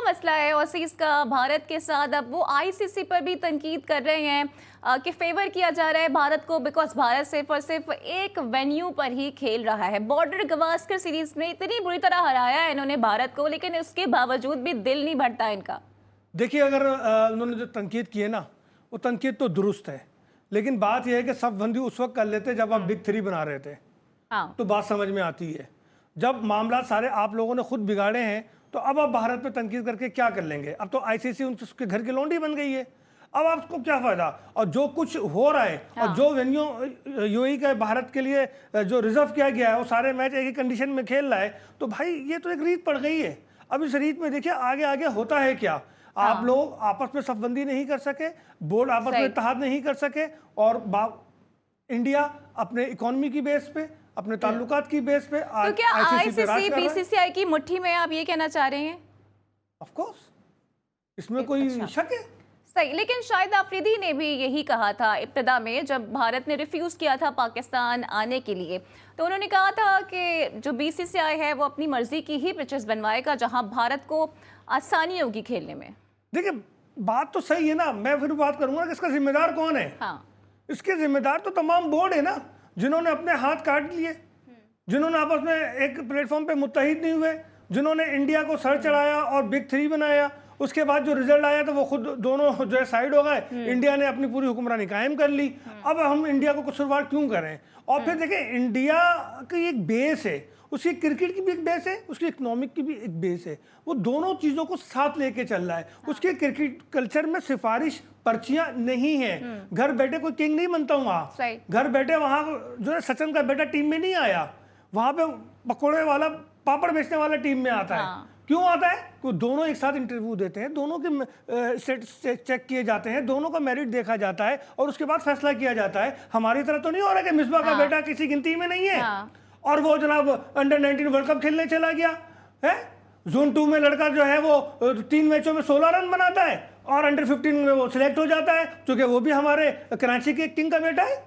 मसला है ओवरसीज का भारत के साथ, अब वो आईसीसी पर भी तनकीद कर रहे हैं कि फेवर किया जा रहा है भारत को, बिकॉज भारत सिर्फ और सिर्फ एक वेन्यू पर ही खेल रहा है। बॉर्डर गवास्कर सीरीज में इतनी बुरी तरह हराया है इन्होंने भारत को, लेकिन उसके बावजूद भी दिल नहीं भरता इनका। देखिए, अगर उन्होंने जो तनकीद की है ना, वो तनकीद तो दुरुस्त है, लेकिन बात यह है कि सब बंदी उस वक्त कर लेते जब आप बिग 3 बना रहे थे। हाँ। तो बात समझ में आती है। जब मामला सारे आप लोगों ने खुद बिगाड़े हैं, तो अब आप भारत पे तनकीद करके क्या कर लेंगे? अब तो आईसीसी उसके घर की लौंडी बन गई है, अब आपको क्या फायदा? और जो कुछ हो रहा है, हाँ। और जो वेन्यू यूएई का भारत के लिए जो रिजर्व किया गया है, वो सारे मैच एक ही कंडीशन में खेल रहा है, तो भाई ये तो एक रीत पड़ गई है। अब इस रीत में देखिए आगे आगे होता है क्या। हाँ। आप लोग आपस में सफबंदी नहीं कर सके, बोर्ड आपस में इत्तेहाद नहीं कर सके, और इंडिया अपने इकोनॉमी की बेस पे, अपने ताल्लुकात की बेस पे तो क्या आईसीसी बीसीसीआई की मुट्ठी में, आप ये कहना चाह रहे हैं? ऑफ कोर्स, इसमें कोई शक है? सही, लेकिन शाहिद आफरीदी ने भी यही कहा था इब्तिदा में, जब भारत ने रिफ्यूज किया था पाकिस्तान आने के लिए, तो उन्होंने कहा था कि जो बीसीसीआई है वो अपनी मर्जी की ही पिचेस बनवाएगा जहां भारत को आसानी होगी खेलने में। देखिए, बात तो सही है ना, मैं फिर बात करूंगा कि इसका जिम्मेदार कौन है। हाँ। इसके जिम्मेदार तो तमाम बोर्ड है ना, जिन्होंने अपने हाथ काट लिए, जिन्होंने आपस में एक प्लेटफॉर्म पे मुत्तहिद नहीं हुए, जिन्होंने इंडिया को सर चढ़ाया और बिग 3 बनाया। उसके बाद जो रिजल्ट आया तो वो खुद दोनों जो है साइड हो गए, इंडिया ने अपनी पूरी हुक्मरानी कायम कर ली। अब हम इंडिया को कसूरवार क्यों करें? और फिर देखें, इंडिया की एक बेस है, उसकी क्रिकेट की भी एक बेस है, उसकी इकोनॉमिक की भी एक बेस है, वो दोनों चीज़ों को साथ लेके चल रहा है। उसके क्रिकेट कल्चर में सिफारिश पर्चियां नहीं है। घर बैठे कोई किंग नहीं बनता हूँ वहाँ, घर बैठे वहाँ जो है सचिन का बेटा टीम में नहीं आया, वहाँ पे पकौड़े वाला पापड़ बेचने वाला टीम में आता है। क्यों आता है? कि दोनों एक साथ इंटरव्यू देते हैं, दोनों के चेक किए जाते हैं, दोनों का मेरिट देखा जाता है और उसके बाद फैसला किया जाता है। हमारी तरह तो नहीं हो रहा कि मिसबा का बेटा किसी गिनती में नहीं है और वो जनाब अंडर 19 वर्ल्ड कप खेलने चला गया है। जोन 2 में लड़का जो है वो 3 मैचों में 16 रन बनाता है और अंडर 15 में वो सिलेक्ट हो जाता है, क्योंकि वो भी हमारे कराची के किंग का बेटा है।